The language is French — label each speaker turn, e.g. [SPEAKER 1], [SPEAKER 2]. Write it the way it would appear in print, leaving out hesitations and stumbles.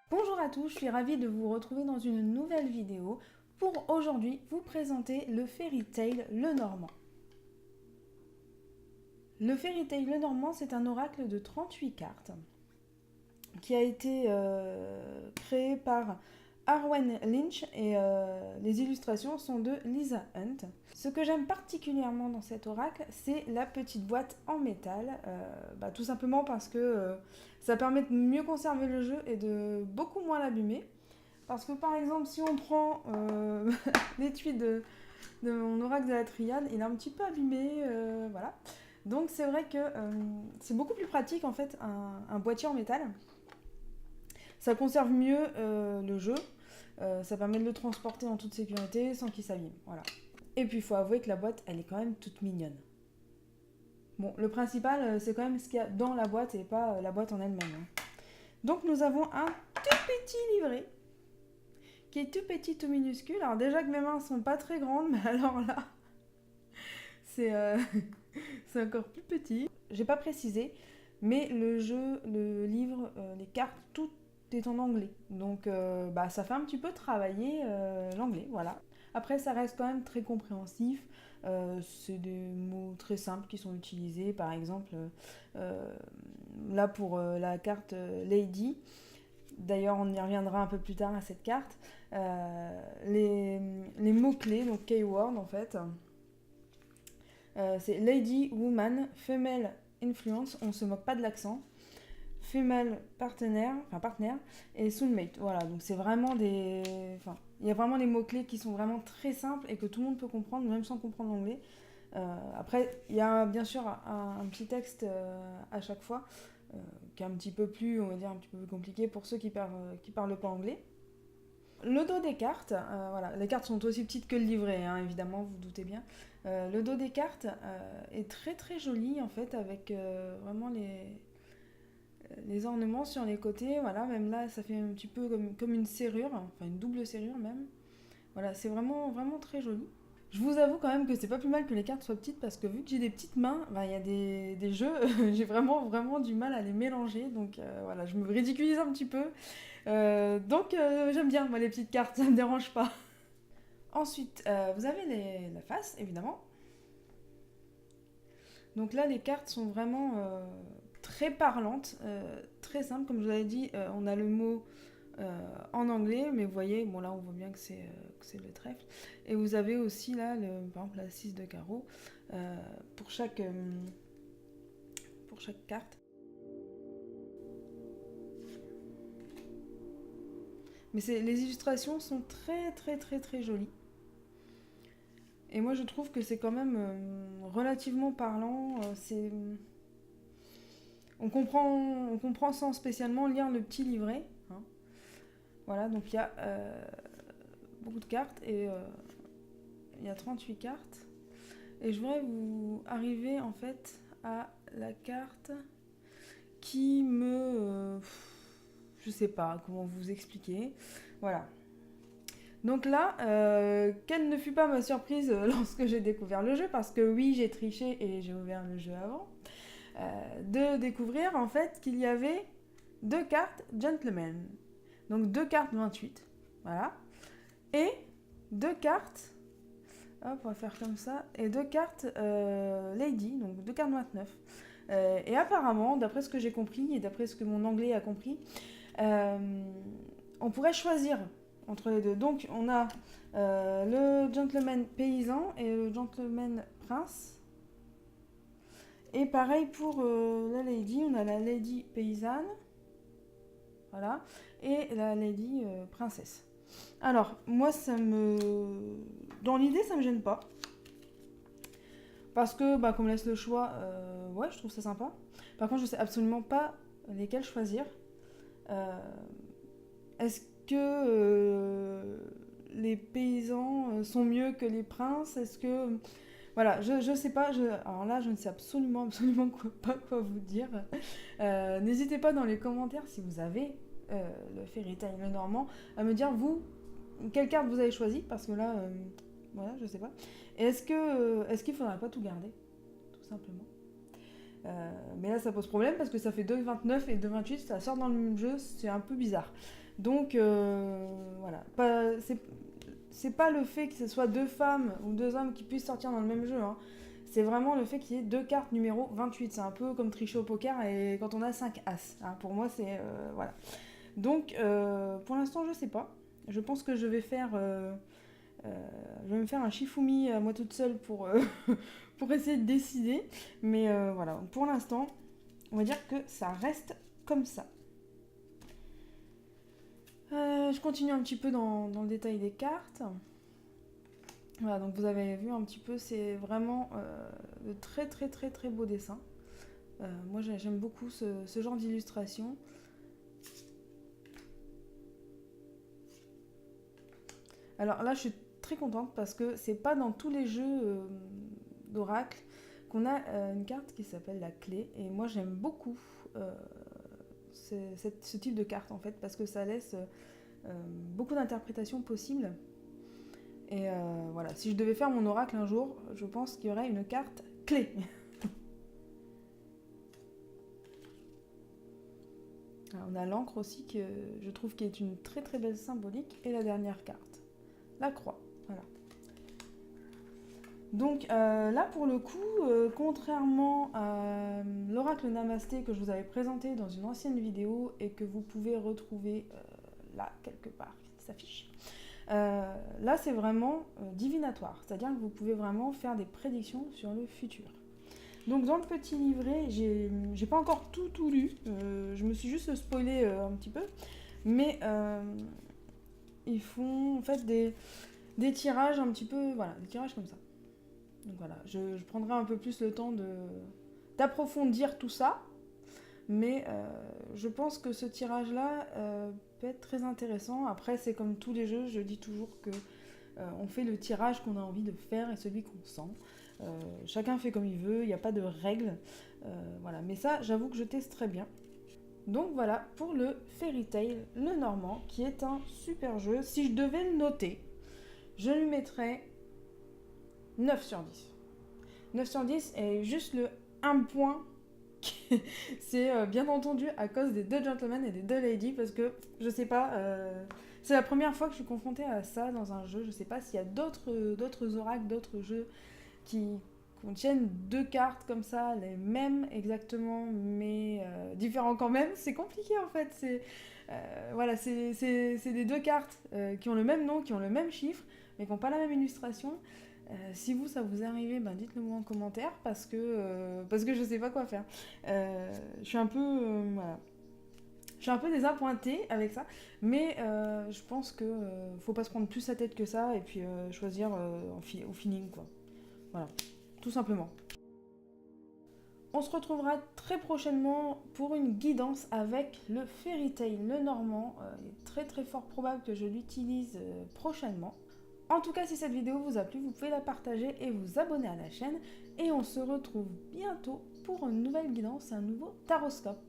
[SPEAKER 1] Bonjour à tous, je suis ravie de vous retrouver dans une nouvelle vidéo pour aujourd'hui vous présenter le Fairy Tail Lenormand. Le Fairy Tail Lenormand, c'est un oracle de 38 cartes qui a été créé par Arwen Lynch et les illustrations sont de Lisa Hunt. Ce que j'aime particulièrement dans cet oracle, c'est la petite boîte en métal, tout simplement parce que ça permet de mieux conserver le jeu et de beaucoup moins l'abîmer. Parce que par exemple, si on prend l'étui de mon oracle de la triade, il est un petit peu abîmé, voilà. Donc c'est vrai que c'est beaucoup plus pratique en fait un boîtier en métal. Ça conserve mieux le jeu, ça permet de le transporter en toute sécurité sans qu'il s'abîme, voilà. Et puis il faut avouer que la boîte, elle est quand même toute mignonne. Bon, le principal, c'est quand même ce qu'il y a dans la boîte et pas la boîte en elle-même. Hein. Donc nous avons un tout petit livret qui est tout petit, tout minuscule. Alors déjà que mes mains sont pas très grandes, mais alors là, c'est c'est encore plus petit. J'ai pas précisé, mais le jeu, le livre, les cartes, tout est en anglais. Donc ça fait un petit peu travailler l'anglais, voilà. Après, ça reste quand même très compréhensif. C'est des mots très simples qui sont utilisés. Par exemple, là pour la carte Lady, d'ailleurs on y reviendra un peu plus tard à cette carte, les mots-clés, donc keyword en fait, c'est Lady, Woman, Female Influence, on se moque pas de l'accent, Female Partenaire, et Soulmate. Voilà, donc c'est vraiment des... Enfin, il y a vraiment des mots-clés qui sont vraiment très simples et que tout le monde peut comprendre, même sans comprendre l'anglais. Après, il y a bien sûr un petit texte à chaque fois, qui est un petit peu plus, on va dire, un petit peu plus compliqué pour ceux qui parlent pas anglais. Le dos des cartes, voilà, les cartes sont aussi petites que le livret, hein, évidemment, vous vous doutez bien. Le dos des cartes est très très joli en fait, avec vraiment les ornements sur les côtés, voilà, même là ça fait un petit peu comme une serrure, enfin une double serrure même. Voilà, c'est vraiment vraiment très joli. Je vous avoue quand même que c'est pas plus mal que les cartes soient petites parce que vu que j'ai des petites mains, il y a des jeux, j'ai vraiment vraiment du mal à les mélanger, donc voilà, je me ridiculise un petit peu. Donc j'aime bien moi les petites cartes, ça me dérange pas. Ensuite, vous avez la face évidemment. Donc là les cartes sont vraiment très parlantes, très simples, comme je vous avais dit, on a le mot en anglais, mais vous voyez, bon là on voit bien que c'est le trèfle. Et vous avez aussi là, par exemple, la 6 de carreau pour chaque carte. Mais les illustrations sont très très très très jolies. Et moi je trouve que c'est quand même relativement parlant. On comprend sans spécialement lire le petit livret. Hein. Voilà, donc il y a beaucoup de cartes et il y a 38 cartes. Et je voudrais vous arriver en fait à la carte qui je sais pas comment vous expliquer. Voilà. Donc là, quelle ne fut pas ma surprise lorsque j'ai découvert le jeu, parce que oui, j'ai triché et j'ai ouvert le jeu avant, de découvrir en fait qu'il y avait deux cartes Gentleman. Donc deux cartes 28, voilà. Et deux cartes, hop, on va faire comme ça, et deux cartes Lady, donc deux cartes 29. Et apparemment, d'après ce que j'ai compris, et d'après ce que mon anglais a compris, on pourrait choisir entre les deux. Donc on a le gentleman paysan et le gentleman prince. Et pareil pour la lady, on a la lady paysanne, voilà, et la lady princesse. Alors, moi, dans l'idée, ça me gêne pas. Parce que, comme on laisse le choix, ouais, je trouve ça sympa. Par contre, je sais absolument pas lesquels choisir. Est-ce que les paysans sont mieux que les princes? Est-ce que... Voilà, je sais pas. Alors là, je ne sais absolument pas quoi vous dire. N'hésitez pas dans les commentaires si vous avez le Fairy Tail Lenormand à me dire, vous, quelle carte vous avez choisi, parce que là, voilà, je sais pas. Et est-ce qu'il faudrait pas tout garder, tout simplement. Mais là, ça pose problème parce que ça fait 2,29 et 2,28, ça sort dans le même jeu, c'est un peu bizarre. Donc voilà, c'est pas le fait que ce soit 2 femmes ou 2 hommes qui puissent sortir dans le même jeu, hein. C'est vraiment le fait qu'il y ait 2 cartes numéro 28. C'est un peu comme tricher au poker et quand on a 5 as, hein. Pour moi, c'est... voilà. Donc, pour l'instant, je sais pas. Je pense que je vais faire... je vais me faire un Shifumi à moi toute seule pour, pour essayer de décider. Mais voilà, pour l'instant, on va dire que ça reste comme ça. Je continue un petit peu dans le détail des cartes. Voilà, donc vous avez vu un petit peu, c'est vraiment de très très très très beaux dessins. Moi j'aime beaucoup ce genre d'illustration. Alors là je suis très contente parce que c'est pas dans tous les jeux d'oracle qu'on a une carte qui s'appelle la clé. Et moi j'aime beaucoup ce type de carte en fait parce que ça laisse beaucoup d'interprétations possibles. Et voilà, si je devais faire mon oracle un jour, je pense qu'il y aurait une carte clé. Alors, on a l'encre aussi que je trouve qui est une très très belle symbolique. Et la dernière carte, la croix. Voilà. Donc là pour le coup, contrairement à l'oracle Namasté que je vous avais présenté dans une ancienne vidéo et que vous pouvez retrouver là quelque part, qui s'affiche. Là, c'est vraiment divinatoire, c'est-à-dire que vous pouvez vraiment faire des prédictions sur le futur. Donc, dans le petit livret, j'ai pas encore tout lu, je me suis juste spoilé un petit peu, mais ils font en fait des tirages un petit peu, voilà, des tirages comme ça. Donc voilà, je prendrai un peu plus le temps d'approfondir tout ça, mais je pense que ce tirage-là peut être très intéressant. Après, c'est comme tous les jeux, je dis toujours que on fait le tirage qu'on a envie de faire et celui qu'on sent. Chacun fait comme il veut, il n'y a pas de règles. Voilà. Mais ça, j'avoue que je teste très bien. Donc voilà pour le Fairy Tail, le Normand, qui est un super jeu. Si je devais le noter, je lui mettrais 9 sur 10. 9 sur 10 et juste le 1 point. C'est bien entendu à cause des 2 gentlemen et des 2 ladies parce que je sais pas, c'est la première fois que je suis confrontée à ça dans un jeu. Je sais pas s'il y a d'autres oracles, d'autres jeux qui contiennent 2 cartes comme ça, les mêmes exactement, mais différents quand même. C'est compliqué en fait. Voilà, c'est des 2 cartes qui ont le même nom, qui ont le même chiffre, mais qui n'ont pas la même illustration. Si ça vous est arrivé, dites-le moi en commentaire parce que je sais pas quoi faire. Je suis un peu voilà. Je suis un peu désappointée avec ça, mais je pense que faut pas se prendre plus la tête que ça et puis choisir au feeling quoi. Voilà, tout simplement. On se retrouvera très prochainement pour une guidance avec le Fairy Tail, le Normand. Il est très très fort probable que je l'utilise prochainement. En tout cas, si cette vidéo vous a plu, vous pouvez la partager et vous abonner à la chaîne. Et on se retrouve bientôt pour une nouvelle guidance et un nouveau taroscope.